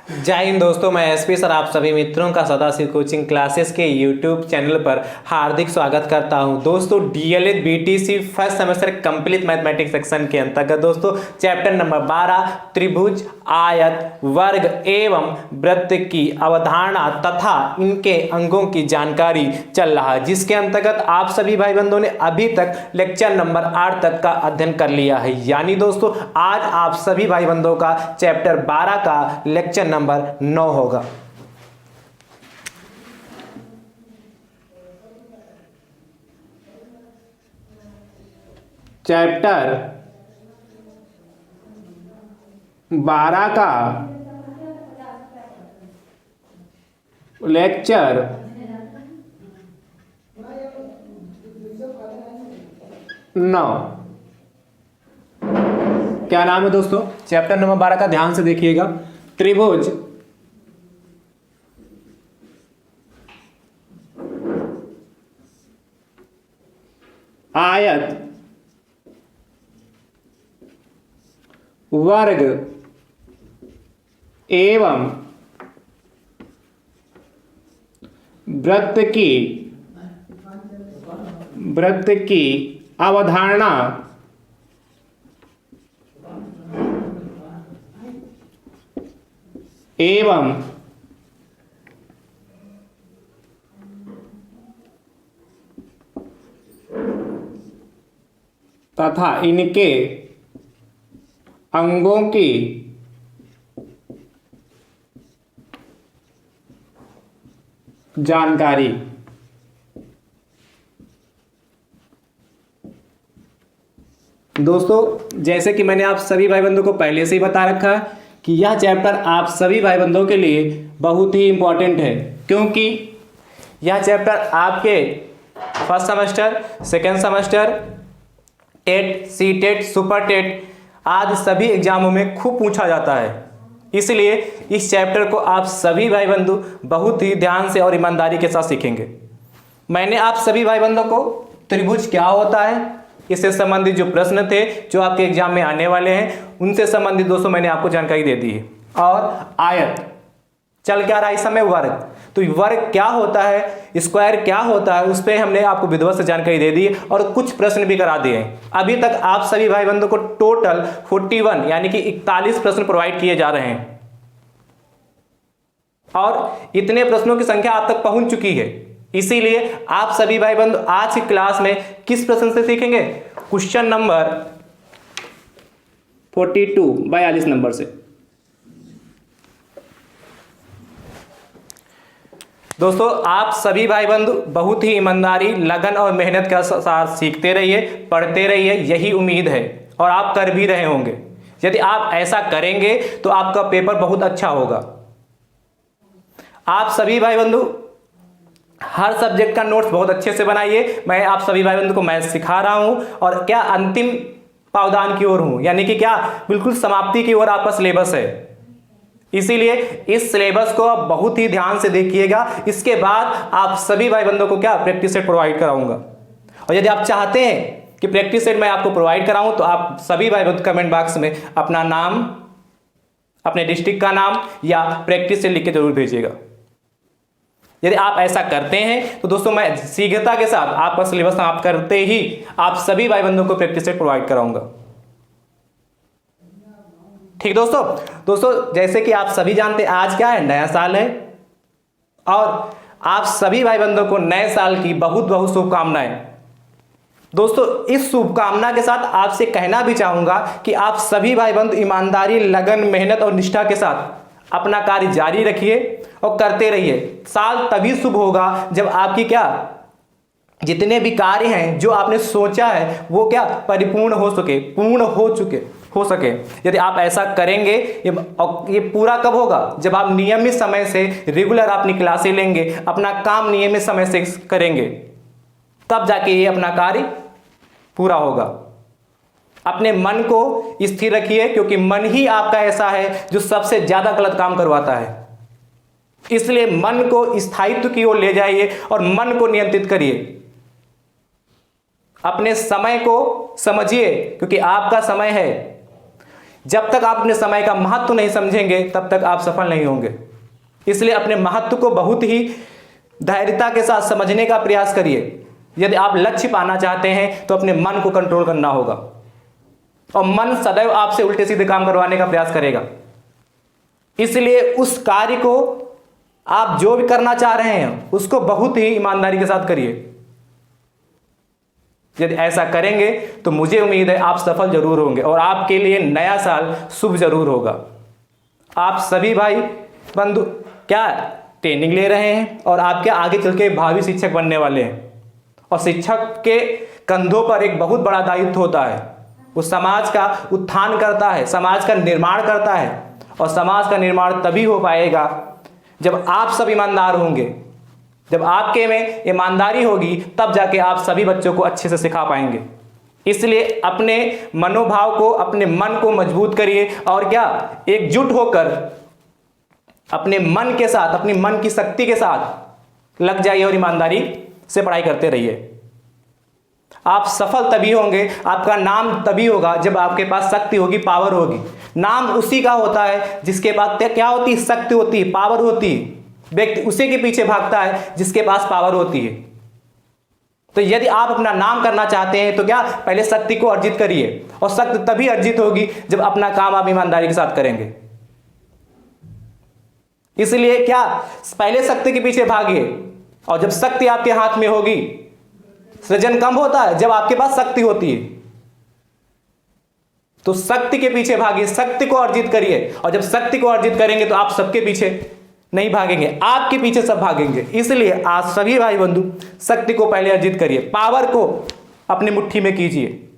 जय हिंद दोस्तों, मैं एसपी सर आप सभी मित्रों का सदाशिव कोचिंग क्लासेस के यूट्यूब चैनल पर हार्दिक स्वागत करता हूं। दोस्तों DElEd BTC first semester complete mathematics section के अंतर्गत दोस्तों चैप्टर नंबर 12 त्रिभुज, आयत, वर्ग एवं वृत्त की अवधारणा तथा इनके अंगों की जानकारी चल रहा है, जिसके अंतर्गत आप सभी भाई बंधुओं ने अभी तक लेक्चर नंबर 8 तक का अध्ययन कर लिया है। यानी दोस्तों आज आप सभी भाई बंधुओं का चैप्टर 12 का लेक्चर नंबर 9 होगा। चैप्टर 12 का लेक्चर 9 क्या नाम है दोस्तों? चैप्टर नंबर 12 का ध्यान से देखिएगा। त्रिभुज, आयत, वर्ग एवं वृत्त की अवधारणा एवं तथा इनके अंगों की जानकारी। दोस्तों जैसे कि मैंने आप सभी भाई बंधुओं को पहले से ही बता रखा है कि यह चैप्टर आप सभी भाई बंधुओं के लिए बहुत ही इंपॉर्टेंट है, क्योंकि यह चैप्टर आपके first semester, second semester, TET, C TET, super TET आदि सभी एग्जामों में खूब पूछा जाता है। इसलिए इस चैप्टर को आप सभी भाई बंधु बहुत ही ध्यान से और ईमानदारी के साथ सीखेंगे। मैंने आप सभी भाई बंधुओं को त्रिभुज क्या होता है, इससे संबंधित जो प्रश्न थे जो आपके एग्जाम में आने वाले हैं उनसे संबंधित दोस्तों मैंने आपको जानकारी दे दी है। और आयत चल क्या रहा है इस समय, वर्ग, तो वर्ग क्या होता है, स्क्वायर क्या होता है, उस पर हमने आपको विधिवत से जानकारी दे दी है और कुछ प्रश्न भी करा दिए हैं। अभी तक आप सभी भाई बंधुओं को टोटल 41 यानी कि 41 प्रश्न प्रोवाइड किए जा रहे हैं और इतने प्रश्नों की संख्या आप तक पहुंच चुकी है। इसीलिए आप सभी भाई बंधु आज की क्लास में किस प्रश्न से सीखेंगे? क्वेश्चन नंबर 42 नंबर से। दोस्तों आप सभी भाई बंधु बहुत ही ईमानदारी, लगन और मेहनत के साथ सीखते रहिए, पढ़ते रहिए, यही उम्मीद है और आप कर भी रहे होंगे। यदि आप ऐसा करेंगे तो आपका पेपर बहुत अच्छा होगा। आप सभी भाई बंधु हर सब्जेक्ट का नोट्स बहुत अच्छे से बनाइए। मैं आप सभी भाई बंधु को मैथ सिखा रहा हूं और क्या अंतिम पावदान की ओर हूं, यानी कि क्या बिल्कुल समाप्ति की ओर आपका सिलेबस है। इसीलिए इस सिलेबस को आप बहुत ही ध्यान से देखिएगा। इसके बाद आप सभी भाई बंधुओं को क्या प्रैक्टिस सेट प्रोवाइड कराऊंगा। और यदि आप चाहते हैं कि प्रैक्टिस सेट मैं आपको प्रोवाइड कराऊं तो आप सभी भाई बंधु कमेंट बॉक्स में अपना नाम, अपने डिस्ट्रिक्ट का नाम या प्रैक्टिस सेट लिख के जरूर भेजिएगा। यदि आप ऐसा करते हैं तो दोस्तों मैं शीघ्रता के साथ आपका सिलेबस समाप्त करते ही आप सभी भाई बंधुओं को प्रैक्टिस सेट प्रोवाइड कराऊंगा। ठीक दोस्तों जैसे कि आप सभी जानते हैं आज क्या है, नया साल है और आप सभी भाई बंधुओं को नए साल की बहुत बहुत शुभकामनाएं। दोस्तों इस शुभकामना के साथ आपसे कहना भी चाहूंगा कि आप सभी भाई बंधु ईमानदारी, लगन, मेहनत और निष्ठा के साथ अपना कार्य जारी रखिए और करते रहिए। साल तभी शुभ होगा जब आपकी क्या जितने भी कार्य हैं जो आपने सोचा है वो क्या परिपूर्ण हो सके, पूर्ण हो सके। यदि आप ऐसा करेंगे, ये पूरा कब होगा? जब आप नियमित समय से रेगुलर अपनी क्लासें लेंगे, अपना काम नियमित समय से करेंगे, तब जाके ये अपना कार्य पूरा होगा। अपने मन को स्थिर रखिए, क्योंकि मन ही आपका ऐसा है जो सबसे ज्यादा गलत काम करवाता है। इसलिए मन को स्थायित्व की ओर ले जाइए और मन को नियंत्रित करिए। अपने समय को समझिए, क्योंकि आपका समय है। जब तक आप अपने समय का महत्व नहीं समझेंगे तब तक आप सफल नहीं होंगे। इसलिए अपने महत्व को बहुत ही धैर्यता के साथ समझने का प्रयास करिए। यदि आप लक्ष्य पाना चाहते हैं तो अपने मन को कंट्रोल करना होगा, और मन सदैव आपसे उल्टे सीधे काम करवाने का प्रयास करेगा। इसलिए उस कार्य को आप जो भी करना चाह रहे हैं उसको बहुत ही ईमानदारी के साथ करिए। यदि ऐसा करेंगे तो मुझे उम्मीद है आप सफल जरूर होंगे और आपके लिए नया साल शुभ जरूर होगा। आप सभी भाई बंधु क्या ट्रेनिंग ले रहे हैं और आपके आगे चल के भावी शिक्षक बनने वाले हैं, और शिक्षक के कंधों पर एक बहुत बड़ा दायित्व होता है। वो समाज का उत्थान करता है, समाज का निर्माण करता है, और समाज का निर्माण तभी हो पाएगा जब आप सब ईमानदार होंगे। जब आपके में ईमानदारी होगी तब जाके आप सभी बच्चों को अच्छे से सिखा पाएंगे। इसलिए अपने मनोभाव को, अपने मन को मजबूत करिए और क्या एकजुट होकर अपने मन के साथ, अपनी मन की शक्ति के साथ लग जाइए और ईमानदारी से पढ़ाई करते रहिए। आप सफल तभी होंगे, आपका नाम तभी होगा जब आपके पास शक्ति होगी, पावर होगी। नाम उसी का होता है जिसके पास क्या होती है, शक्ति होती है, पावर होती है। व्यक्ति उसी के पीछे भागता है जिसके पास पावर होती है। तो यदि आप अपना नाम करना चाहते हैं तो क्या पहले शक्ति को अर्जित करिए, और शक्ति तभी अर्जित होगी जब अपना काम आप ईमानदारी के साथ करेंगे। इसलिए क्या पहले शक्ति के पीछे भागिए, और जब शक्ति आपके हाथ में होगी, सृजन कम होता है जब आपके पास शक्ति होती है, तो शक्ति के पीछे भागिए, शक्ति को अर्जित करिए। और जब शक्ति को अर्जित करेंगे तो आप सबके पीछे नहीं भागेंगे, आपके पीछे सब भागेंगे। इसलिए आज सभी भाई बंधु शक्ति को पहले अर्जित करिए, पावर को अपनी मुट्ठी में कीजिए,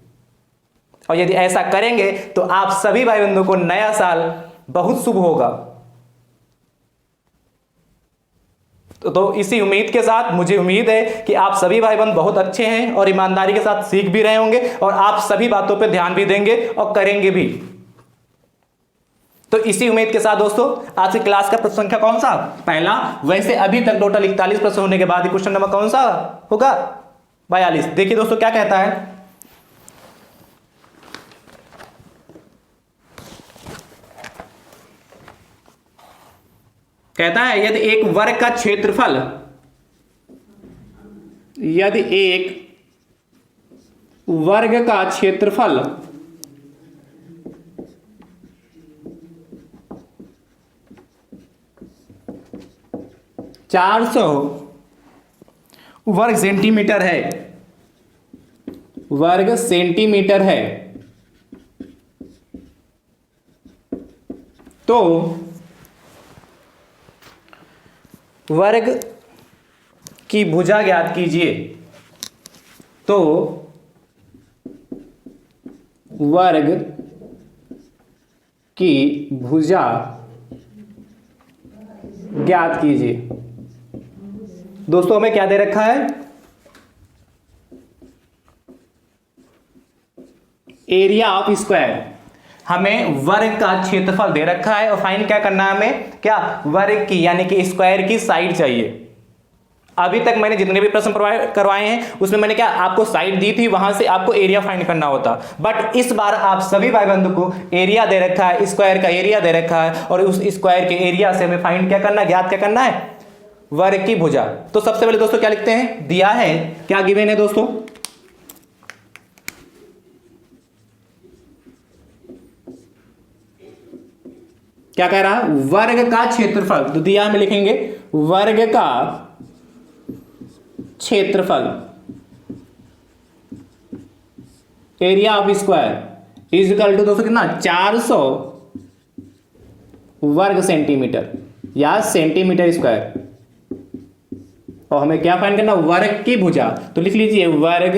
और यदि ऐसा करेंगे तो आप सभी भाई बंधु को नया साल बहुत शुभ होगा। तो इसी उम्मीद के साथ मुझे उम्मीद है कि आप सभी भाई बंधु बहुत अच्छे हैं और ईमानदारी के साथ सीख भी रहे होंगे, और आप सभी बातों पर ध्यान भी देंगे और करेंगे भी। तो इसी उम्मीद के साथ दोस्तों आज की क्लास का प्रश्न संख्या कौन सा, पहला। वैसे अभी तक टोटल 41 प्रश्न होने के बाद क्वेश्चन नंबर कौन सा होगा, 42। देखिए दोस्तों क्या कहता है, कहता है यदि एक वर्ग का क्षेत्रफल, यदि एक वर्ग का क्षेत्रफल 400 वर्ग सेंटीमीटर है, वर्ग सेंटीमीटर है, तो वर्ग की भुजा ज्ञात कीजिए। तो वर्ग की भुजा ज्ञात कीजिए। दोस्तों हमें क्या दे रखा है, एरिया ऑफ स्क्वायर। हमें वर्ग का क्षेत्रफल दे रखा है और फाइंड क्या करना है, हमें क्या वर्ग की यानी कि स्क्वायर की साइड चाहिए। अभी तक मैंने जितने भी प्रश्न करवाए हैं उसमें मैंने क्या आपको साइड दी थी, वहां से आपको एरिया फाइंड करना होता। बट इस बार आप सभी भाई बंधु को एरिया दे रखा है, स्क्वायर का एरिया दे रखा है, और उस स्क्वायर के एरिया से हमें फाइंड क्या करना है, ज्ञात क्या करना है, वर्ग की भुजा। तो सबसे पहले दोस्तों क्या लिखते हैं, दिया है क्या गिवन है दोस्तों, क्या कह रहा है, वर्ग का क्षेत्रफल। तो दिया में लिखेंगे वर्ग का क्षेत्रफल, area of square is equal to दोस्तों कितना, 400 वर्ग सेंटीमीटर या सेंटीमीटर स्क्वायर। और हमें क्या फाइंड करना, वर्ग की भुजा। तो लिख लीजिए वर्ग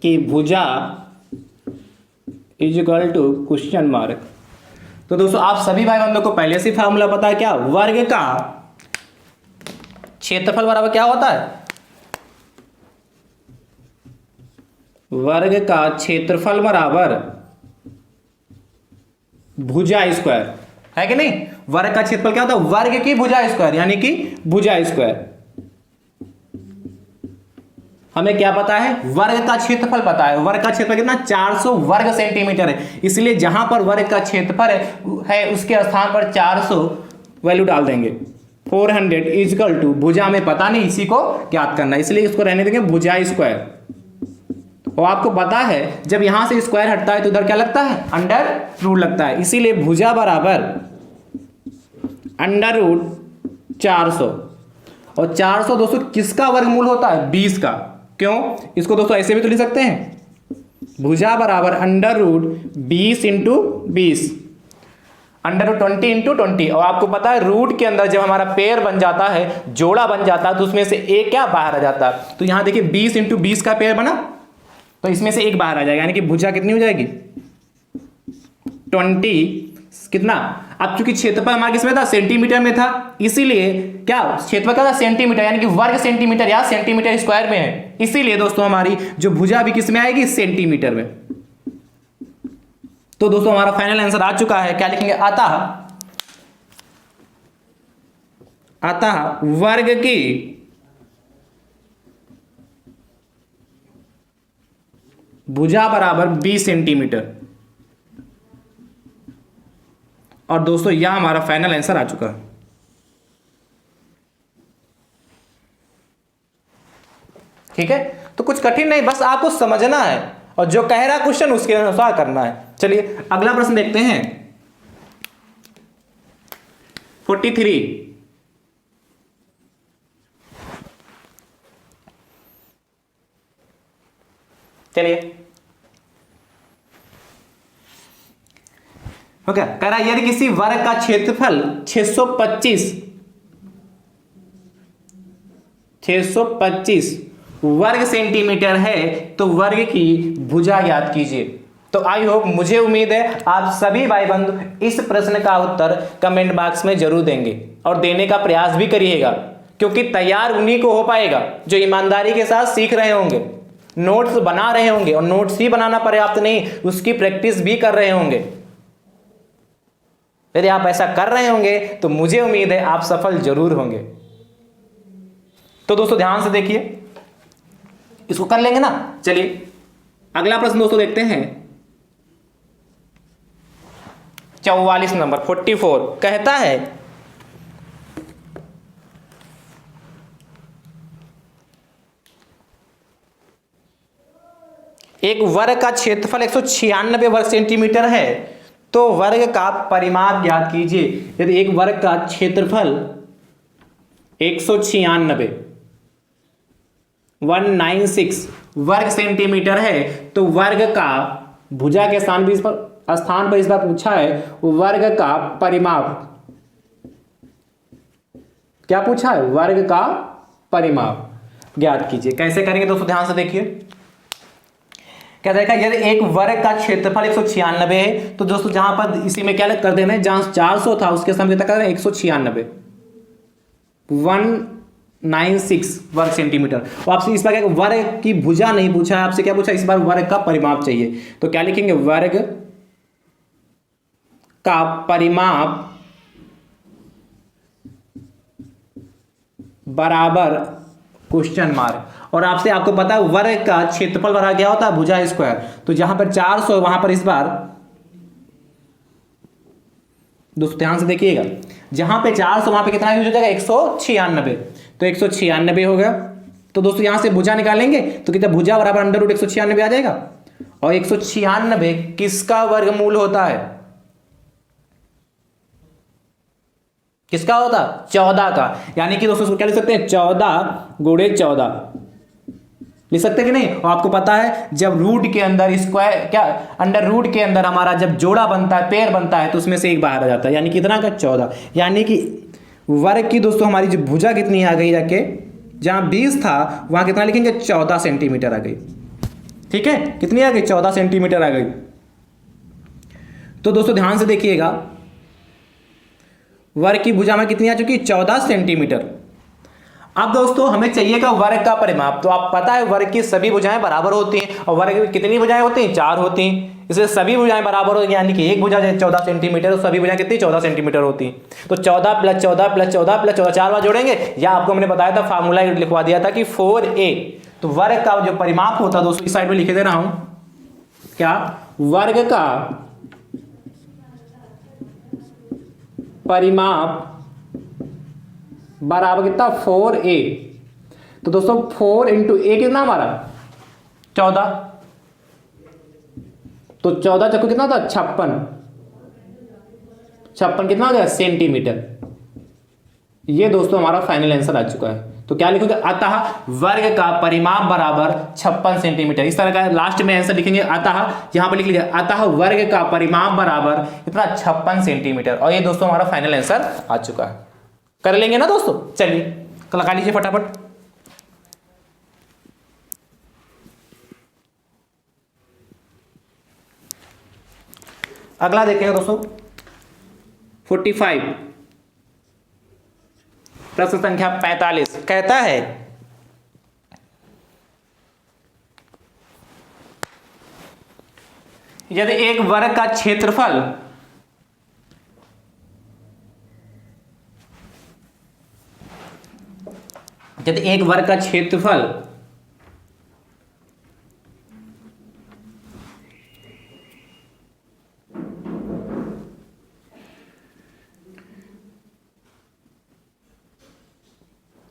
की भुजा is equal to question mark. तो दोस्तों आप सभी भाई बंधुओं को पहले से फार्मूला पता है, क्या वर्ग का क्षेत्रफल बराबर क्या होता है, वर्ग का क्षेत्रफल बराबर भुजा स्क्वायर, है कि नहीं। वर्ग का क्षेत्रफल क्या होता है, वर्ग की भुजा स्क्वायर यानी कि भुजा स्क्वायर। हमें क्या पता है, वर्ग का क्षेत्रफल पता है। वर्ग का क्षेत्रफल कितना, 400 वर्ग सेंटीमीटर है। इसलिए जहां पर वर्ग का क्षेत्रफल है उसके स्थान पर 400 वैल्यू डाल देंगे। 400 इजकल टू, भुजा में पता नहीं, इसी को ज्ञात करना है, इसलिए इसको रहने देंगे भुजा स्क्वायर। और आपको पता है जब यहां से स्क्वायर हटता है तो उधर क्या लगता है, अंडर रूट लगता है। इसीलिए भुजा बराबर अंडर रूट 400। और 400 दोस्तों किसका वर्गमूल होता है, 20 का। क्यों, इसको दोस्तों ऐसे भी तो लिख सकते हैं, भुजा बराबर under root 20 into 20, under root 20 into 20। और आपको पता है रूट के अंदर जब हमारा पेयर बन जाता है, जोड़ा बन जाता है, तो उसमें से एक क्या बाहर आ जाता है। तो यहां देखिए 20 इंटू 20 का पेयर बना, तो इसमें से एक बाहर आ जाएगा, यानी कि भुजा कितनी हो जाएगी, 20 कितना। अब चूंकि क्षेत्रफल हमारा किसमें था, सेंटीमीटर में था, इसीलिए क्या क्षेत्रफल क्या था, सेंटीमीटर, यानी कि वर्ग सेंटीमीटर या सेंटीमीटर स्क्वायर में है। इसीलिए दोस्तों हमारी जो भुजा भी किसमें आएगी, सेंटीमीटर में। तो दोस्तों हमारा फाइनल आंसर आ चुका है, क्या लिखेंगे, अतः वर्ग की भुजा बराबर 20 सेंटीमीटर। और दोस्तों यह हमारा फाइनल आंसर आ चुका है। ठीक है, तो कुछ कठिन नहीं, बस आपको समझना है और जो कह रहा क्वेश्चन उसके अनुसार करना है। चलिए अगला प्रश्न देखते हैं, 43। चलिए ओके, कह रहा है यदि किसी वर्ग का क्षेत्रफल 625 वर्ग सेंटीमीटर है तो वर्ग की भुजा ज्ञात कीजिए। तो आई होप, मुझे उम्मीद है आप सभी भाई बंधु इस प्रश्न का उत्तर कमेंट बॉक्स में जरूर देंगे और देने का प्रयास भी करिएगा, क्योंकि तैयार उन्हीं को हो पाएगा जो ईमानदारी के साथ सीख रहे होंगे, नोट्स बना रहे होंगे, और नोट्स ही बनाना पर्याप्त नहीं, उसकी प्रैक्टिस भी कर रहे होंगे। यदि आप ऐसा कर रहे होंगे तो मुझे उम्मीद है आप सफल जरूर होंगे। तो दोस्तों ध्यान से देखिए, इसको कर लेंगे ना। चलिए अगला प्रश्न दोस्तों देखते हैं, 44 नंबर 44 कहता है एक वर्ग का क्षेत्रफल 196 वर्ग सेंटीमीटर है तो वर्ग का परिमाप ज्ञात कीजिए। यदि एक वर्ग का क्षेत्रफल 196 वर्ग सेंटीमीटर है तो वर्ग का, भुजा के स्थान पर इस बार पूछा है, वर्ग का परिमाप क्या पूछा है, वर्ग का परिमाप ज्ञात कीजिए। कैसे करेंगे दोस्तों, ध्यान से देखिए। क्या देखा, यदि एक वर्ग का क्षेत्रफल 196 है तो दोस्तों जहां पर इसी में क्या कर देना है, जहां 400 था उसके सामने कितना कर देना, 196 196 वर्ग सेंटीमीटर। और आपसे इस बार क्या, वर्ग की भुजा नहीं पूछा है, आपसे क्या पूछा, इस बार वर्ग का परिमाप चाहिए। तो क्या लिखेंगे, वर्ग का परिमाप बराबर क्वेश्चन मार्क। और आपसे आपको पता है वर्ग का क्षेत्रफल बराबर क्या होता है, भुजा स्क्वायर। तो जहां पर 400 वहां पर इस बार दोस्तों ध्यान से देखिएगा, जहां पे 400 वहां पे कितना यूज हो जाएगा, 196। तो 196 हो गया। तो दोस्तों यहां से भुजा निकालेंगे तो कितना, भुजा बराबर अंडर रूट 196 आ जाएगा। और 196 किसका वर्गमूल होता है, किसका होता, 14 का। यानी कि दोस्तों क्या लिख सकते हैं, 14 गुणे 14 लिख सकते हैं कि नहीं। और आपको पता है जब रूट के अंदर स्क्वायर क्या, अंडर रूट के अंदर हमारा जब जोड़ा बनता है, पेयर बनता है, तो उसमें से एक बाहर आ जाता है, यानी कितना का, 14। यानी कि वर्ग की दोस्तों हमारी जो भुजा कितनी आ गई, जाके जहां 20 था वहां कितना लिखेंगे, 14 सेंटीमीटर आ गई। ठीक है, कितनी आ गई, 14 सेंटीमीटर आ गई। तो दोस्तों ध्यान से देखिएगा, वर्ग की भुजा में कितनी आ चुकी, 14 सेंटीमीटर। अब दोस्तों हमें चाहिएगा वर्ग का परिमाप। तो आप पता है वर्ग की सभी भुजाएं बराबर होती हैं, और वर्ग में कितनी भुजाएं होती हैं, 4 होती हैं। इसलिए सभी भुजाएं बराबर होती हैं, यानी कि एक भुजा 14 सेंटीमीटर, तो सभी भुजाएं कितनी, 14 सेंटीमीटर होती हैं। तो 14 + 14 + 14 + 14 4 बार जोड़ेंगे, या आपको मैंने बताया था, फार्मूला लिखवा दिया था कि 4a। तो तो वर्ग का जो परिमाप होता है दोस्तों, इस साइड में लिखे दे रहा हूं, क्या, वर्ग का परिमाप बराबर कितना, 4a। तो दोस्तों 4 इंटू ए कितना हमारा 14, तो 14 चक्कर कितना था 56, 56 कितना हो गया सेंटीमीटर। ये दोस्तों हमारा फाइनल आंसर आ चुका है। तो क्या लिखोगे, अतः वर्ग का परिमाप बराबर 56 सेंटीमीटर। इस तरह का लास्ट में आंसर लिखेंगे, अतः यहां पर लिख लीजिए, अतः वर्ग का परिमाप बराबर कितना 56 सेंटीमीटर। और ये दोस्तों हमारा फाइनल आंसर आ चुका है। कर लेंगे ना दोस्तों, चलिए लगा लीजिए फटाफट। अगला देखेंगे दोस्तों 45, प्रश्न संख्या 45 कहता है, यदि एक वर्ग का क्षेत्रफल यदि एक वर्ग का क्षेत्रफल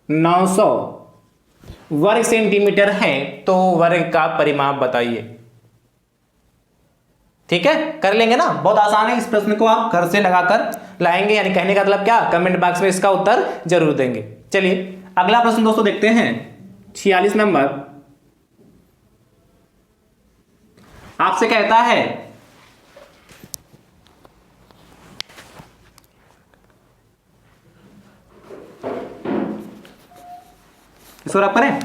900 वर्ग सेंटीमीटर है तो वर्ग का परिमाप बताइए। ठीक है, कर लेंगे ना, बहुत आसान है। इस प्रश्न को आप घर से लगाकर लाएंगे, यानी कहने का मतलब क्या, कमेंट बॉक्स में इसका उत्तर जरूर देंगे। चलिए अगला प्रश्न दोस्तों देखते हैं 46 नंबर। आपसे कहता है, इसको रब करें,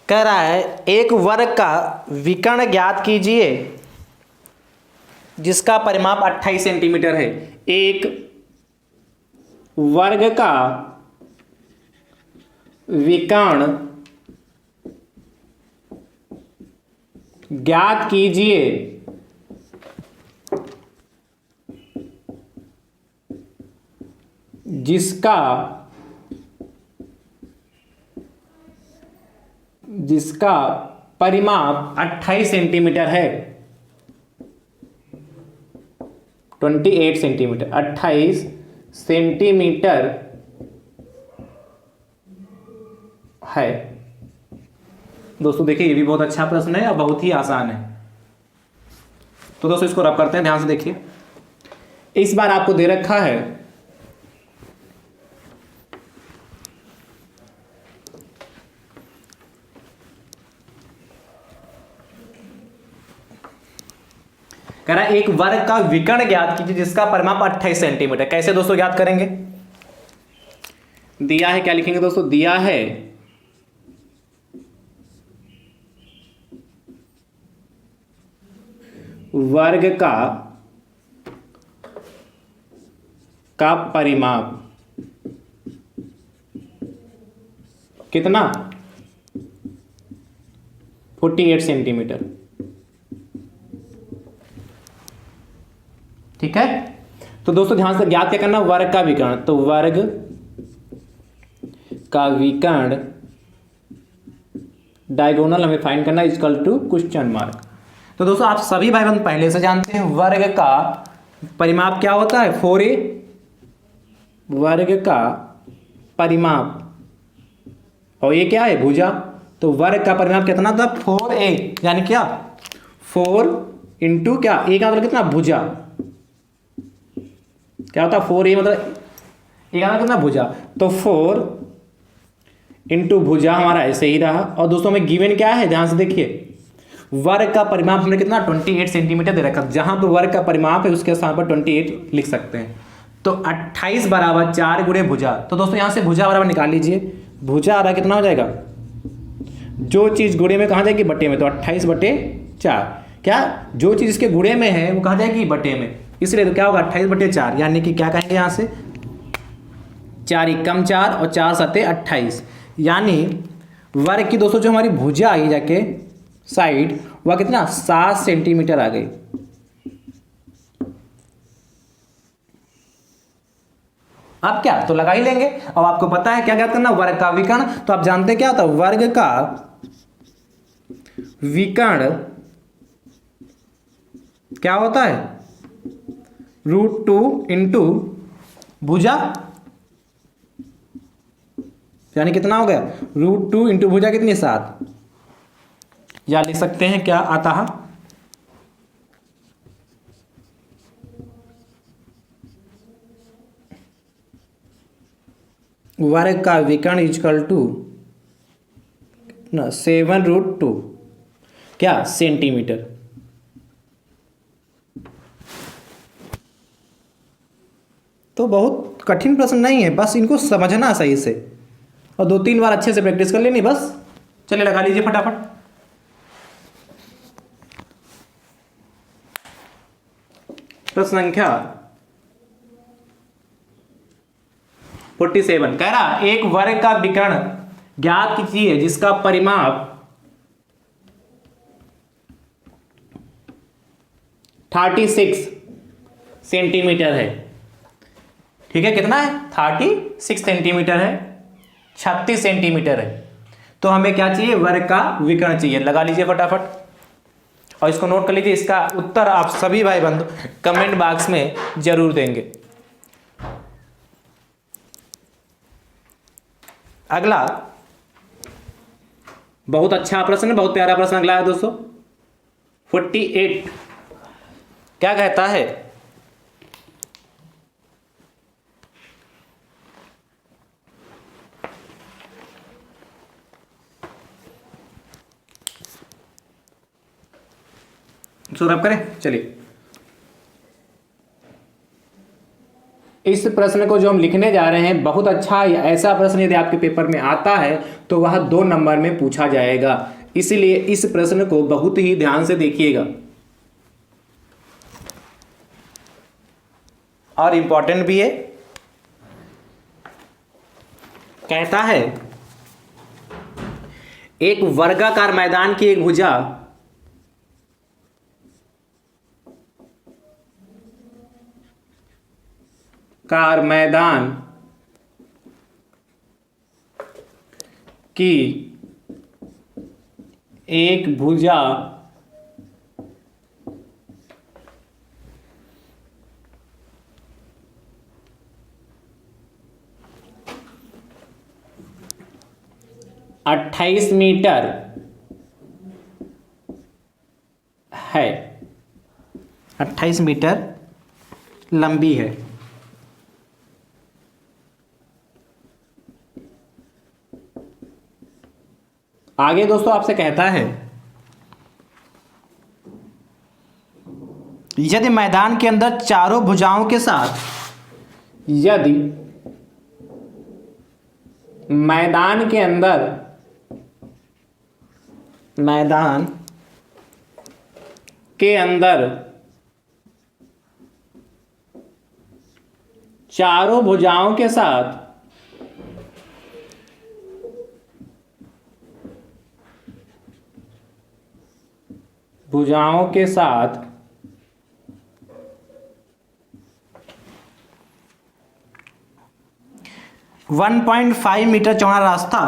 कह रहा है एक वर्ग का विकर्ण ज्ञात कीजिए जिसका परिमाप 28 सेंटीमीटर है। एक वर्ग का विकर्ण ज्ञात कीजिए जिसका परिमाप 28 सेंटीमीटर है, 28 सेंटीमीटर, 28 सेंटीमीटर है। दोस्तों देखिए ये भी बहुत अच्छा प्रश्न है और बहुत ही आसान है। तो दोस्तों इसको रब करते हैं, ध्यान से देखिए। इस बार आपको दे रखा है कह रहा है एक वर्ग का विकर्ण ज्ञात कीजिए जिसका परिमाप 28 सेंटीमीटर। कैसे दोस्तों ज्ञात करेंगे, दिया है, क्या लिखेंगे दोस्तों, दिया है वर्ग का परिमाप कितना 48 सेंटीमीटर। ठीक है, तो दोस्तों ध्यान से ज्ञात क्या करना, वर्ग का विकर्ण। तो वर्ग का विकर्ण डायगोनल हमें फाइंड करना इक्वल टू क्वेश्चन मार्क। तो दोस्तों आप सभी भाई बंद पहले से जानते हैं वर्ग का परिमाप क्या होता है, 4a। वर्ग का परिमाप, और ये क्या है, भुजा। तो वर्ग का परिमाप कितना था, 4a, यानी क्या 4 इंटू क्या, a का मतलब कितना, भुजा। क्या होता है 4a मतलब a का मतलब कितना, भुजा। तो 4 इंटू भुजा हमारा ऐसे ही रहा। और दोस्तों में गिवन क्या है, ध्यान से देखिए, वर्ग का परिमाप हमने कितना 28 सेंटीमीटर दे रखा। जहां पर वर्ग का परिमाप है उसके स्थान पर 28 लिख सकते हैं। तो 28 बराबर 4 गुणे भुजा। तो दोस्तों यहां से भुजा बराबर निकाल लीजिए। भुजा आ रहा कितना हो जाएगा, जो चीज गुणे में कहाँ जाएगी, बटे में। तो 28/4, क्या जो चीज इसके गुणे में है वो कहाँ जाएगी, बटे में। इसलिए तो क्या होगा 28/4, यानी कि क्या कहेंगे यहाँ से, 4 एकम 4 और 4 सते 28। यानी वर्ग की दोस्तों जो हमारी भुजा आई जाके साइड, वह कितना 7 सेंटीमीटर आ गई। अब क्या तो लगा ही लेंगे। अब आपको पता है क्या ज्ञात करना, वर्ग का विकर्ण। तो आप जानते हैं क्या होता है, वर्ग का विकर्ण क्या होता है, √2 इंटू भुजा, यानी कितना हो गया, √2 इंटू भुजा कितनी 7, या लिख सकते हैं क्या आता है, वर्ग का विकर्ण इक्वल टू 7√2 क्या सेंटीमीटर। तो बहुत कठिन प्रश्न नहीं है, बस इनको समझना सही से और 2-3 बार अच्छे से प्रैक्टिस कर लेनी बस। चलिए लगा लीजिए फटाफट। प्रश्न संख्या 47 कह रहा एक वर्ग का विकर्ण ज्ञात कीजिए जिसका परिमाप 36 सेंटीमीटर है। ठीक है, कितना है, 36 सेंटीमीटर है, 36 सेंटीमीटर है। तो हमें क्या चाहिए, वर्ग का विकर्ण चाहिए। लगा लीजिए फटाफट और इसको नोट कर लीजिए। इसका उत्तर आप सभी भाई बंधु कमेंट बॉक्स में जरूर देंगे। अगला बहुत अच्छा प्रश्न है, बहुत प्यारा प्रश्न अगला है दोस्तों। 48 क्या कहता है, शुरू करें। चलिए इस प्रश्न को जो हम लिखने जा रहे हैं, बहुत अच्छा ऐसा प्रश्न यदि आपके पेपर में आता है तो वह 2 नंबर में पूछा जाएगा, इसलिए इस प्रश्न को बहुत ही ध्यान से देखिएगा और इंपॉर्टेंट भी है। कहता है एक वर्गाकार मैदान की एक भुजा कार मैदान की एक भुजा अट्ठाईस मीटर है, 28 मीटर लंबी है। आगे दोस्तों आपसे कहता है यदि मैदान के अंदर चारों भुजाओं के साथ, यदि मैदान के अंदर चारों भुजाओं के साथ भुजाओं के साथ 1.5 मीटर चौड़ा रास्ता,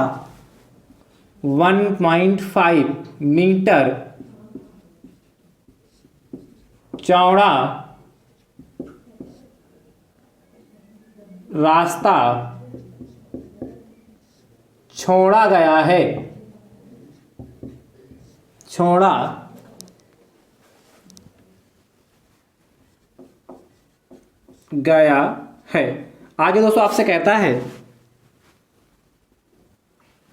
1.5 मीटर चौड़ा रास्ता छोड़ा गया है, छोड़ा गया है। आगे दोस्तों आपसे कहता है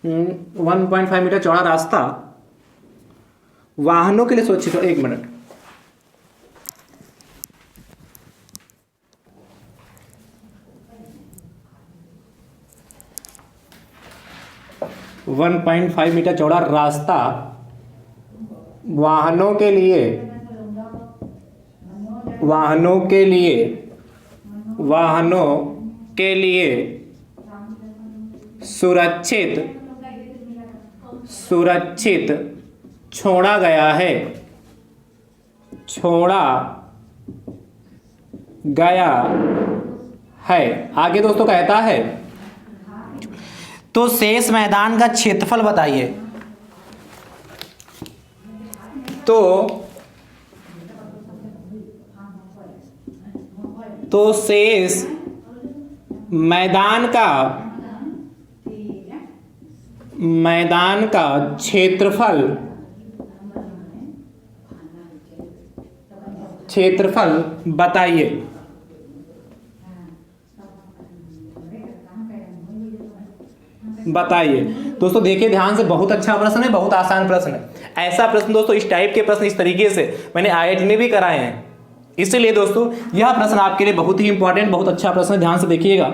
1.5 मीटर चौड़ा रास्ता वाहनों के लिए सुरक्षित हो। 1 मिनट, वन 1.5 मीटर चौड़ा रास्ता वाहनों के लिए सुरक्षित छोड़ा गया है, छोड़ा गया है। आगे दोस्तों कहता है तो शेष मैदान का क्षेत्रफल बताइए। तो शेष मैदान का क्षेत्रफल बताइए। दोस्तों देखिए ध्यान से, बहुत अच्छा प्रश्न है, बहुत आसान प्रश्न है। ऐसा प्रश्न दोस्तों, इस टाइप के प्रश्न इस तरीके से मैंने IIT में भी कराए हैं। इसलिए दोस्तों यह प्रश्न आपके लिए बहुत ही इंपॉर्टेंट, बहुत अच्छा प्रश्न है, ध्यान से देखिएगा।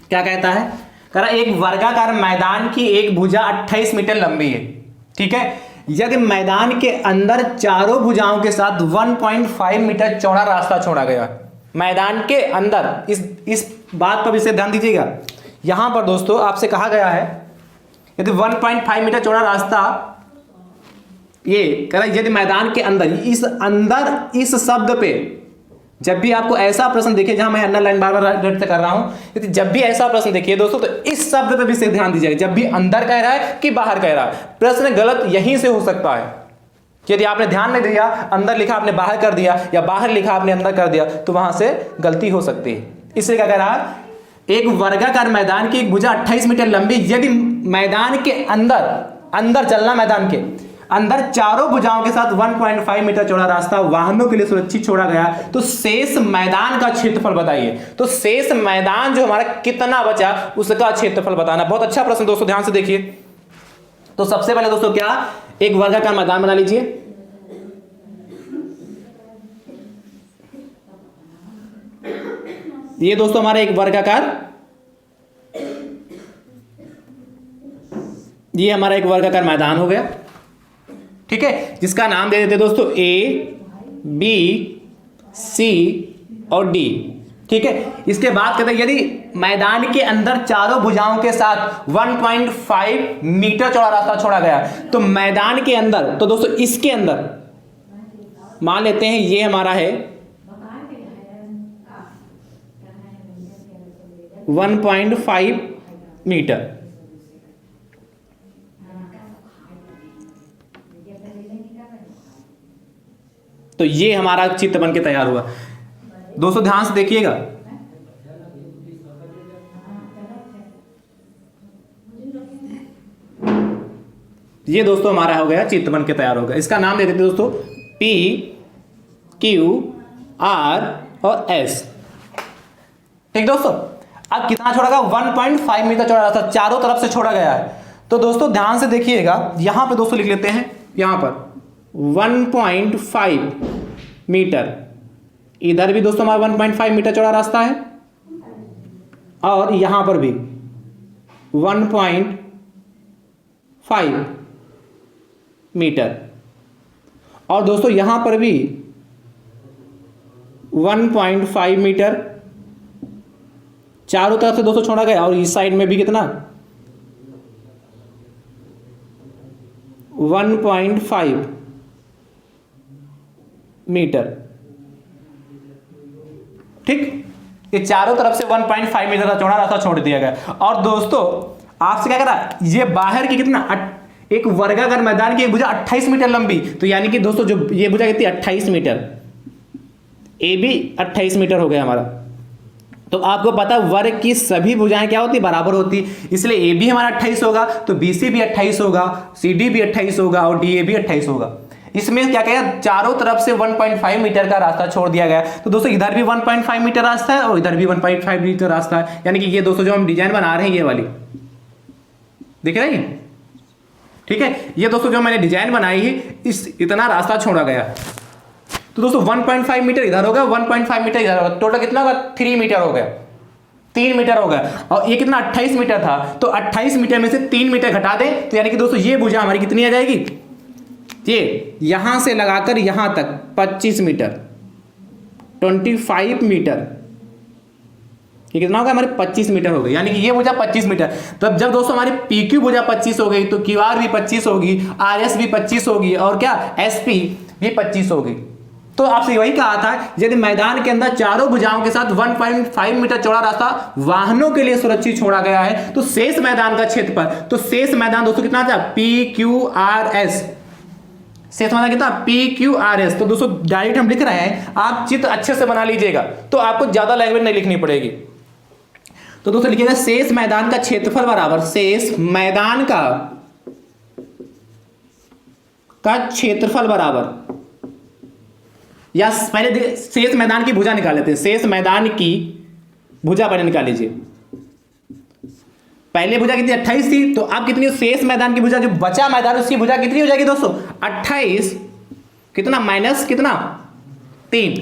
क्या कहता है? कह रहा एक वर्गाकार मैदान की एक भुजा 28 मीटर लंबी है, ठीक है। यदि मैदान के अंदर चारों भुजाओं के साथ 1.5 मीटर चौड़ा रास्ता छोड़ा गया, मैदान के अंदर, इस बात पर विशेष ध्यान दीजिएगा। यहां पर दोस्तों आपसे कहा गया है यदि 1.5 मीटर चौड़ा रास्ता, ये कह रहा है यदि मैदान के अंदर, इस शब्द पे जब भी आपको ऐसा प्रश्न देखिए, जहां मैं अंडरलाइन बार बार व्यक्त कर रहा हूं, यदि जब भी ऐसा प्रश्न देखिए दोस्तों, तो इस शब्द पे विशेष ध्यान दीजिएगा। जब भी अंदर कह रहा है कि बाहर कह रहा है, प्रश्न गलत यहीं से हो सकता है। यदि आपने ध्यान नहीं दिया, अंदर लिखा आपने बाहर कर दिया, या बाहर लिखा आपने अंदर कर दिया, तो वहां से गलती हो सकती है। इसलिए क्या कह रहा है? एक वर्गाकार मैदान की एक भुजा 28 मीटर लंबी, यदि मैदान के अंदर चलना, मैदान के अंदर चारों भुजाओं के साथ 1.5 मीटर चौड़ा रास्ता वाहनों के लिए सुरक्षित छोड़ा गया, तो शेष मैदान का क्षेत्रफल बताइए। तो शेष मैदान जो हमारा कितना बचा, उसका क्षेत्रफल बताना। बहुत अच्छा प्रश्न दोस्तों, ध्यान से देखिए। तो सबसे पहले दोस्तों क्या, एक वर्गाकार मैदान बना लीजिए। ये दोस्तों हमारा एक वर्गाकार, ये हमारा एक वर्गाकार मैदान हो गया, ठीक है, जिसका नाम दे देते दोस्तों A, B, C और D, ठीक है। इसके बाद कहते हैं यदि मैदान के अंदर चारों भुजाओं के साथ 1.5 मीटर चौड़ा रास्ता छोड़ा गया, तो मैदान के अंदर, तो दोस्तों इसके अंदर मान लेते हैं ये हमारा है 1.5 मीटर, तो ये हमारा चित्र बन के तैयार हुआ। दोस्तों ध्यान से देखिएगा, ये दोस्तों हमारा हो गया, चित्र बन के तैयार हो गया। इसका नाम दे देते दोस्तों P, Q, R और S, ठीक दोस्तों। अब कितना छोड़ा गया? 1.5 मीटर चौड़ा रास्ता चारों तरफ से छोड़ा गया है। तो दोस्तों ध्यान से देखिएगा, यहां पे दोस्तों लिख लेते हैं, यहां पर 1.5 मीटर, इधर भी दोस्तों हमारा 1.5 मीटर चौड़ा रास्ता है, और यहां पर भी 1.5 मीटर, और दोस्तों यहां पर भी 1.5 मीटर चारों तरफ से दोस्तों छोड़ा गया, और इस साइड में भी कितना 1.5 मीटर, ठीक। ये चारों तरफ से 1.5 मीटर का चौड़ा रास्ता छोड़ दिया गया। और दोस्तों आपसे क्या करा, ये बाहर की कितना, एक वर्गाकार मैदान की एक भुजा 28 मीटर लंबी, तो यानी कि दोस्तों जो ये भुजा कितनी 28 मीटर, ए भी 28 मीटर हो गया हमारा। तो आपको पता वर्ग की सभी भुजाएं क्या होती, बराबर होती, इसलिए ए भी हमारा 28 होगा, तो BC भी 28 होगा, CD भी 28 होगा, और DA भी 28 होगा। इसमें क्या कहेगा, चारों तरफ से 1.5 मीटर का रास्ता छोड़ दिया गया। तो दोस्तों इधर भी 1.5 मीटर रास्ता है, और इधर भी 1.5 मीटर रास्ता है, यानी कि ये दोस्तों जो हम डिजाइन बना रहे हैं, ये वाली दिख रही है, ठीक है। ये दोस्तों जो मैंने डिजाइन बनाई है, इतना रास्ता छोड़ा गया। तो दोस्तों 1.5 मीटर इधर होगा, 1.5 मीटर इधर होगा, टोटल कितना होगा, 3 मीटर हो गया, 3 मीटर हो गया। और ये कितना 28 मीटर था, तो 28 मीटर में से 3 मीटर घटा दें, तो यानी कि दोस्तों ये भुजा हमारी कितनी आ जाएगी, ये यहां से लगाकर यहां तक 25 मीटर, 25 मीटर, ये कितना होगा हमारे 25 मीटर हो गई, यानी कि ये भुजा 25 मीटर। तो अब जब दोस्तों हमारी PQ भुजा 25 हो गई, तो QR भी 25 होगी, RS भी 25 होगी, और क्या SP भी 25 होगी। तो आपसे वही कहा था, यदि मैदान के अंदर चारों भुजाओं के साथ 1.5 मीटर चौड़ा रास्ता वाहनों के लिए सुरक्षित छोड़ा गया है, तो शेष मैदान का क्षेत्रफल, तो शेष मैदान दोस्तों कितना था, PQRS, शेष मैदान कितना, PQRS। तो दोस्तों डायरेक्ट हम लिख रहे हैं, आप चित्र अच्छे से बना लीजिएगा तो आपको ज्यादा लैंग्वेज नहीं लिखनी पड़ेगी। तो दोस्तों लिखिएगा शेष मैदान का क्षेत्रफल बराबर शेष मैदान का क्षेत्रफल बराबर, या पहले शेष मैदान की भुजा निकाल लेते हैं, शेष मैदान की भुजा पहले निकाल लीजिए। पहले भुजा कितनी 28 थी, तो अब कितनी, शेष मैदान की भुजा, जो बचा मैदान उसकी भुजा कितनी हो जाएगी दोस्तों, 28 कितना माइनस कितना 3,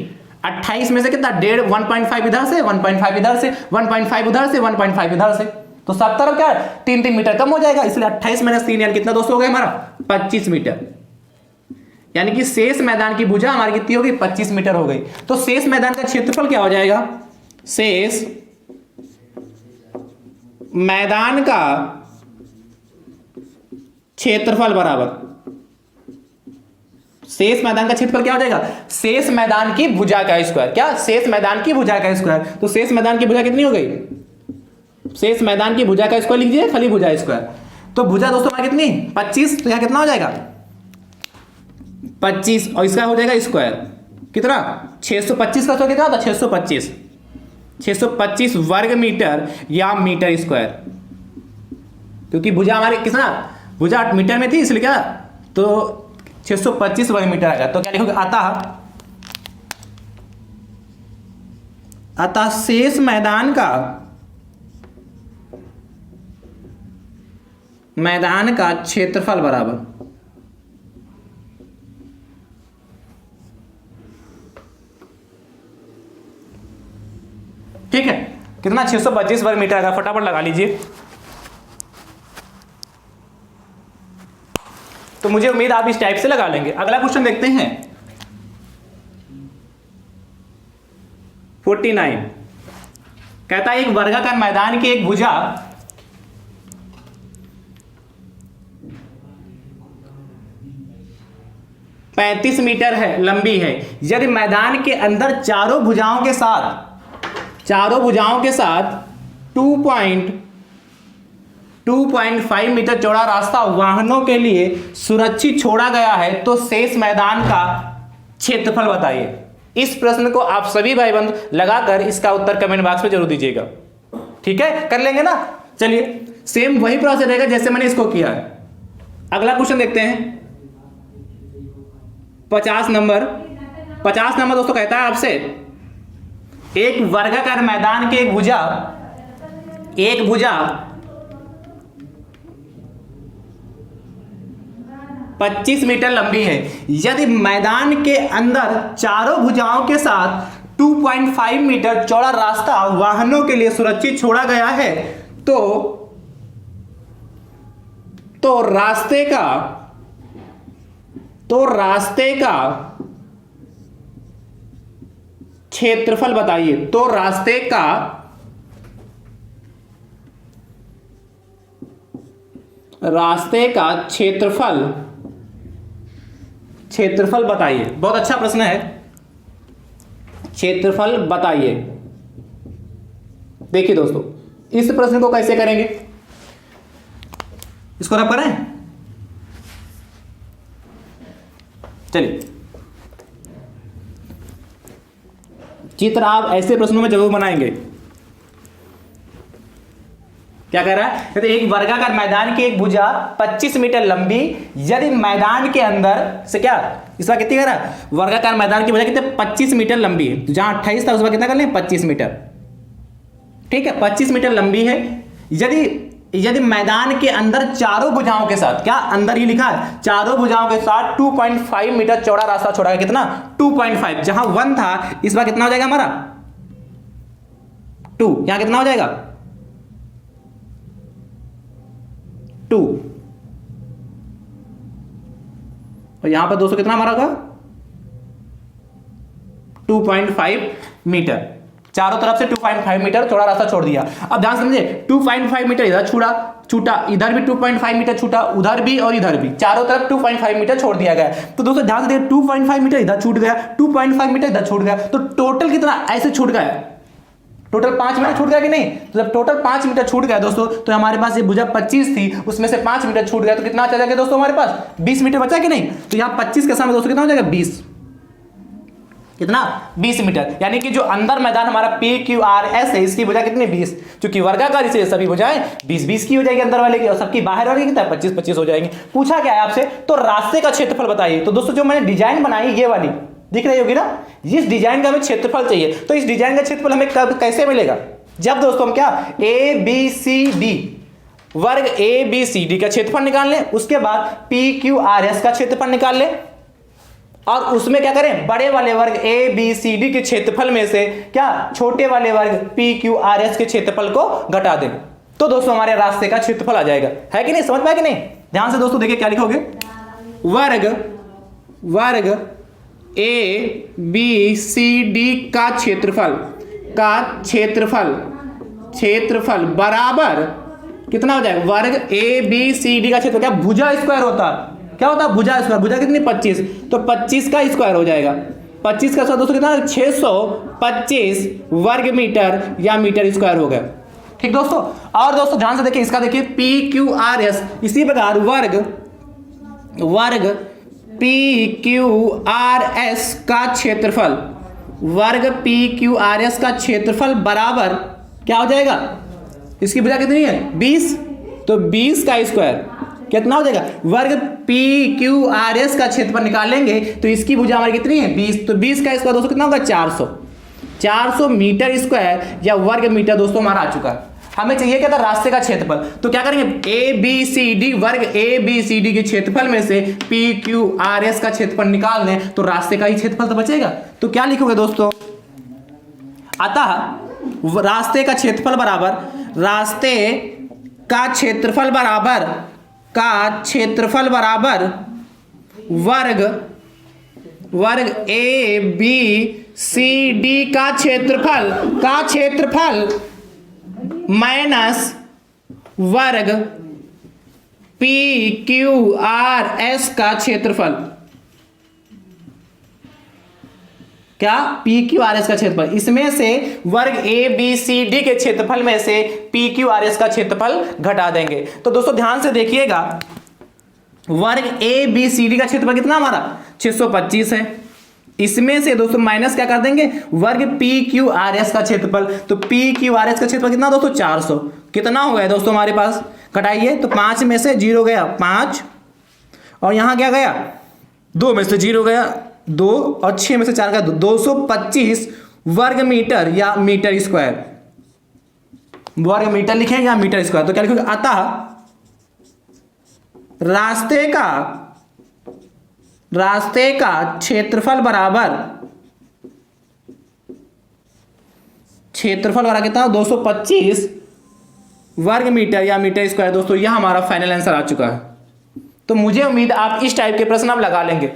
28 में से कितना 1.5 इधर से, 1.5 इधर से, 1.5 उधर से, 1.5 इधर से, तो सब तरफ क्या 3 मीटर कम हो जाएगा, इसलिए 28 - 3 यानी कितना दोस्तों हो गया हमारा 25 मीटर। यानी कि शेष मैदान की भुजा हमारी कितनी होगी 25 मीटर हो गई। तो शेष मैदान का क्षेत्रफल क्या हो जाएगा, शेष मैदान का क्षेत्रफल बराबर, शेष मैदान का क्षेत्रफल क्या हो जाएगा, शेष मैदान की भुजा का स्क्वायर, क्या शेष मैदान की भुजा का स्क्वायर। तो शेष मैदान की भुजा कितनी हो गई, शेष मैदान की भुजा का स्क्वायर लिखिए, खाली भुजा स्क्वायर। तो भुजा दोस्तों हमारी कितनी 25, तो यहां कितना हो जाएगा 25, और इसका हो जाएगा स्क्वायर कितना 625 का स्क्वायर कितना होता 625 वर्ग मीटर या मीटर स्क्वायर, क्योंकि भुजा हमारे कितना भुजा 8 मीटर में थी इसलिए क्या, तो 625 वर्ग मीटर आएगा। तो क्या लिखोगे, अतः शेष मैदान का क्षेत्रफल बराबर, ठीक है, कितना 625 वर्ग मीटर आएगा, फटाफट लगा लीजिए। तो मुझे उम्मीद आप इस टाइप से लगा लेंगे। अगला क्वेश्चन देखते हैं 49, कहता है एक वर्गाकार मैदान की एक भुजा 35 मीटर है, लंबी है, यदि मैदान के अंदर चारों भुजाओं के साथ 2.5 मीटर चौड़ा रास्ता वाहनों के लिए सुरक्षित छोड़ा गया है, तो शेष मैदान का क्षेत्रफल बताइए। इस प्रश्न को आप सभी भाई बंधु लगाकर इसका उत्तर कमेंट बॉक्स में जरूर दीजिएगा, ठीक है, कर लेंगे ना। चलिए सेम वही प्रोसेस रहेगा जैसे मैंने इसको किया है। अगला क्वेश्चन देखते हैं 50 नंबर दोस्तों कहता है आपसे एक वर्गाकार मैदान की एक भुजा 25 मीटर लंबी है, यदि मैदान के अंदर चारों भुजाओं के साथ 2.5 मीटर चौड़ा रास्ता वाहनों के लिए सुरक्षित छोड़ा गया है, तो रास्ते का क्षेत्रफल बताइए। तो रास्ते का क्षेत्रफल बताइए। बहुत अच्छा प्रश्न है, क्षेत्रफल बताइए। देखिए दोस्तों इस प्रश्न को कैसे करेंगे, इसको रब करें, चलिए चित्र आप ऐसे प्रश्नों में जरूर बनाएंगे। क्या कह रहा है, तो एक वर्गाकार मैदान की एक भुजा 25 मीटर लंबी, यदि मैदान के अंदर से क्या इस बार कितनी कह रहा है, वर्गाकार मैदान की भुजा कितने 25 मीटर लंबी है, तो जहां 28 था उस बार कितना कर लें 25 मीटर, ठीक है 25 मीटर लंबी है, यदि मैदान के अंदर चारों भुजाओं के साथ, क्या अंदर ही लिखा है, चारों भुजाओं के साथ 2.5 मीटर चौड़ा रास्ता छोड़ा गया, कितना 2.5, जहां 1 था इस बार कितना हो जाएगा हमारा 2, यहां कितना हो जाएगा 2, और यहां पर दोस्तों कितना हमारा होगा 2.5 मीटर। चारों तरफ से 2.5 मीटर चौड़ा रास्ता छोड़ दिया। अब ध्यान समझिए 2.5 मीटर इधर छूटा, इधर भी 2.5 मीटर छूटा, उधर भी और इधर भी, चारों तरफ 2.5 मीटर छोड़ दिया गया। तो दोस्तों ध्यान से देखिए 2.5 मीटर इधर छूट गया, 2.5 मीटर इधर छूट गया, तो टोटल कितना ऐसे छूट गया, टोटल 5 मीटर छूट गया कि नहीं। तो जब टोटल 5 मीटर छूट गया दोस्तों, तो हमारे पास ये भुजा 25 थी, उसमें से 5 मीटर छूट गया, तो कितना बचा जाएगा दोस्तों हमारे पास 20 मीटर बचा कि नहीं। तो यहाँ 25 के सामने दोस्तों कितना हो जाएगा 20, कितना 20 मीटर, यानी कि जो अंदर मैदान हमारा PQRS है इसकी भुजा कितनी 20, क्योंकि वर्गाकार इसे सभी भुजाएं 20-20 की हो जाएगी अंदर वाले की, और सबकी बाहर वाले की 25-25 हो जाएंगी। पूछा क्या है आपसे, तो रास्ते का क्षेत्रफल बताइए। तो दोस्तों जो मैंने डिजाइन बनाई ये वाली दिख रही होगी ना, इस डिजाइन का हमें क्षेत्रफल चाहिए। तो इस डिजाइन का क्षेत्रफल हमें कब कैसे मिलेगा, जब दोस्तों हम क्या ABCD वर्ग ABCD का क्षेत्रफल निकाल लें, उसके बाद PQRS का क्षेत्रफल निकाल लें, और उसमें क्या करें बड़े वाले वर्ग ABCD के क्षेत्रफल में से क्या छोटे वाले वर्ग PQRS के क्षेत्रफल को घटा दें, तो दोस्तों हमारे रास्ते का क्षेत्रफल आ जाएगा। है कि नहीं, समझ पाए कि नहीं। ध्यान से दोस्तों देखिए क्या लिखोगे, वर्ग ABCD का क्षेत्रफल बराबर कितना हो जाएगा, वर्ग ABCD का क्षेत्रफल, क्या भुजा स्क्वायर होता है, क्या होता है भुजा स्क्वायर, भुजा कितनी 25, तो 25 का स्क्वायर हो जाएगा, 25 का स्क्वायर दोस्तों कितना 625 वर्ग मीटर या मीटर स्क्वायर हो गया। ठीक दोस्तों, और दोस्तों ध्यान से देखिए इसका देखिए PQRS, इसी प्रकार वर्ग PQRS का क्षेत्रफल, वर्ग PQRS का क्षेत्रफल बराबर क्या हो जाएगा, इसकी भुजा कितनी है 20, तो 20 का स्क्वायर कितना हो जाएगा, वर्ग PQRS का क्षेत्रफल निकालेंगे तो इसकी भुजा हमारी कितनी है 20, तो 20 का स्क्वायर दोस्तों कितना होगा 400 मीटर स्क्वायर या वर्ग मीटर दोस्तों हमारा आ चुका है। हमें चाहिए क्या था रास्ते का क्षेत्रफल, तो क्या करेंगे ABCD वर्ग ABCD के क्षेत्रफल में से PQRS का क्षेत्रफल निकाल दें, तो रास्ते का ही क्षेत्रफल तो बचेगा। तो क्या लिखोगे दोस्तों, अतः रास्ते का क्षेत्रफल बराबर वर्ग ABCD का क्षेत्रफल माइनस वर्ग PQRS का क्षेत्रफल, क्या PQRS का क्षेत्रफल, इसमें से वर्ग ABCD के क्षेत्रफल में से PQRS का क्षेत्रफल घटा देंगे। तो दोस्तों ध्यान से देखिएगा वर्ग ABCD का क्षेत्रफल कितना हमारा 625 है, इसमें से दोस्तों माइनस क्या कर देंगे वर्ग PQRS का क्षेत्रफल, तो PQRS का क्षेत्रफल कितना दोस्तों 400, कितना हो गया दोस्तों हमारे पास, घटाइए तो 5 में से 0 गया 5, और यहां क्या गया 2 में से 0 गया 2, और 6 में से 4 गया 225 वर्ग मीटर या मीटर स्क्वायर, वर्ग मीटर लिखें या मीटर स्क्वायर, तो क्या लिखोगे, अतः रास्ते का क्षेत्रफल बराबर कितना 225 वर्ग मीटर या मीटर स्क्वायर। दोस्तों यह हमारा फाइनल आंसर आ चुका है। तो मुझे उम्मीद आप इस टाइप के प्रश्न आप लगा लेंगे।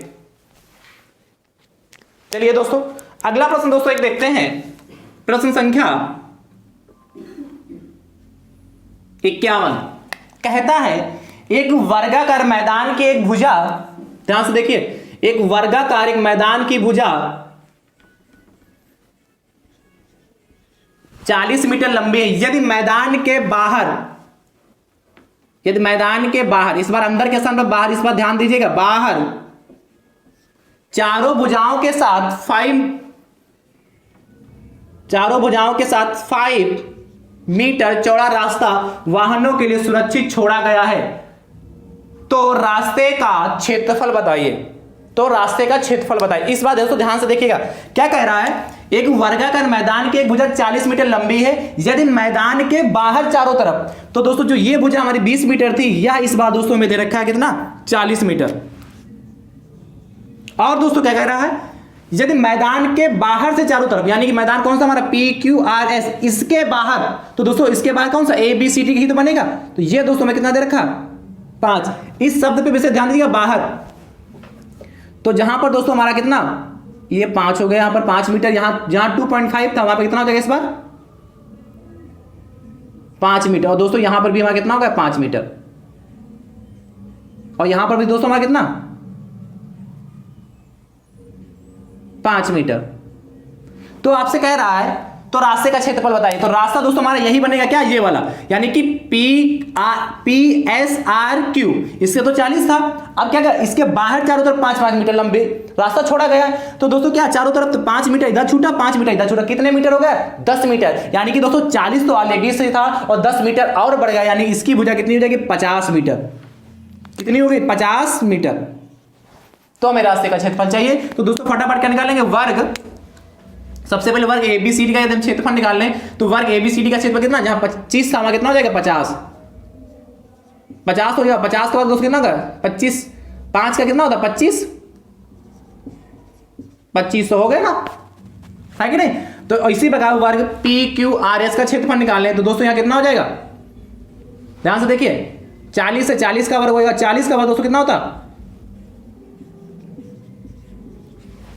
चलिए दोस्तों अगला प्रश्न दोस्तों एक देखते हैं, प्रश्न संख्या 51 कहता है एक वर्गाकार मैदान के एक भुजा, ध्यान से देखिए एक वर्गाकार एक मैदान की भुजा 40 मीटर लंबी है, यदि मैदान के बाहर इस बार अंदर के सामने बाहर, इस बार ध्यान दीजिएगा बाहर चारों भुजाओं के साथ 5 मीटर चौड़ा रास्ता वाहनों के लिए सुरक्षित छोड़ा गया है, तो रास्ते का क्षेत्रफल बताइए। इस बार दोस्तों ध्यान से देखिएगा क्या कह रहा है, एक वर्गाकार मैदान की एक भुजा 40 मीटर लंबी है, यदि मैदान के बाहर चारों तरफ, तो दोस्तों जो ये भुजा हमारी 20 मीटर थी, यह इस बार दोस्तों में दे रखा है कितना 40 मीटर। और दोस्तों क्या कह रहा है, यदि मैदान के बाहर से चारों तरफ, यानी कि मैदान कौन सा हमारा PQRS, इसके बाहर, तो दोस्तों इसके बाहर कौन सा ABCD ही तो बनेगा, तो ये दोस्तों में कितना दे रखा 5। इस शब्द पे वैसे ध्यान दीजिएगा बाहर, तो जहां पर दोस्तों हमारा कितना ये 5 हो गया, यहाँ पर 5 मीटर, यहाँ जहाँ 2.5 था वहां पर कितना हो जाएगा इस बार 5 मीटर। और दोस्तों यहां पर भी हमारा कितना होगा 5 मीटर, और यहां पर भी दोस्तों हमारा कितना 5 मीटर। तो आपसे कह रहा है तो रास्ते का क्षेत्रफल बताइए। तो रास्ता दोस्तों हमारा यही बनेगा क्या, ये वाला, यानी कि PSRQ। इससे तो 40 था, अब क्या कर इसके बाहर चारों तरफ 5-5 मीटर लंबे रास्ता छोड़ा गया है। तो दोस्तों क्या चारों तरफ 5 मीटर इधर छूटा, 5 मीटर इधर छूटा, कितने मीटर हो गया 10 मीटर। यानी कि दोस्तों 40 तो ऑलरेडी से था और 10 मीटर और बढ़ गया, यानी इसकी भुजा कितनी हो जाएगी 50 मीटर। कितनी हो गई 50 मीटर। तो हमें रास्ते का क्षेत्रफल चाहिए। तो दोस्तों फटाफट क्या निकालेंगे, वर्ग। सबसे पहले वर्ग ABCD का यदि हम क्षेत्रफल निकाल लें तो वर्ग ABCD का क्षेत्रफल कितना, जहां 25 था कितना हो जाएगा 50 हो जाएगा। 50 के बाद दोस्तों कितना होगा 25, 5 का कितना होता 25 2500 हो गया ना, है कि नहीं। तो इसी प्रकार वर्ग PQRS का क्षेत्रफल निकाल लें तो दोस्तों यहां कितना हो जाएगा, ध्यान से देखिए 40 से 40 का वर्ग होगा, 40 का वर्ग दोस्तों कितना होता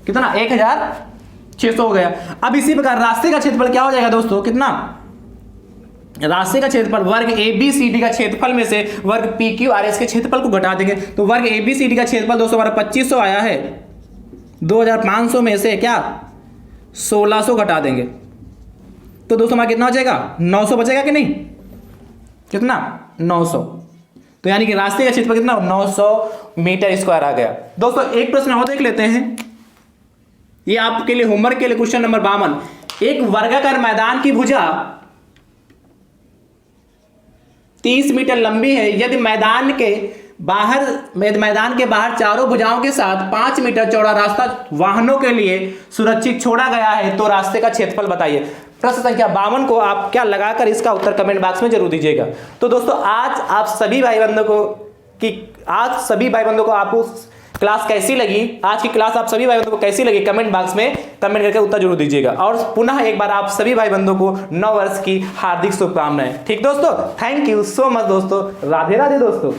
कितना 1600 हो गया। अब इसी प्रकार रास्ते का क्षेत्रफल क्या हो जाएगा दोस्तों, कितना रास्ते का क्षेत्रफल वर्ग ABCD का क्षेत्रफल में से वर्ग PQRS के क्षेत्रफल को घटा देंगे। तो वर्ग ABCD का क्षेत्रफल दोस्तों हमारा 2500 आया है, 2500 में से क्या 1600 घटा देंगे तो दोस्तों हमारा कितना हो जाएगा 900 बचेगा कि नहीं, कितना 900। तो यानी कि रास्ते का क्षेत्रफल कितना 900 मीटर स्क्वायर आ गया। दोस्तों एक प्रश्न और देख लेते हैं, ये आपके लिए होमवर्क के लिए क्वेश्चन नंबर 52। एक वर्गाकार मैदान की भुजा 30 मीटर लंबी है, यदि मैदान के बाहर चारों भुजाओं के साथ 5 मीटर चौड़ा रास्ता वाहनों के लिए सुरक्षित छोड़ा गया है तो रास्ते का क्षेत्रफल बताइए। प्रश्न संख्या 52 को आप क्या लगाकर इसका उत्तर कमेंट बॉक्स में जरूर दीजिएगा। तो दोस्तों आज सभी भाई बंधों को आपको क्लास कैसी लगी, आज की क्लास आप सभी भाई बंधों को कैसी लगी कमेंट बॉक्स में कमेंट करके उत्तर जरूर दीजिएगा। और पुनः एक बार आप सभी भाई बंधों को नव वर्ष की हार्दिक शुभकामनाएं। ठीक दोस्तों, थैंक यू सो मच दोस्तों, राधे राधे दोस्तों।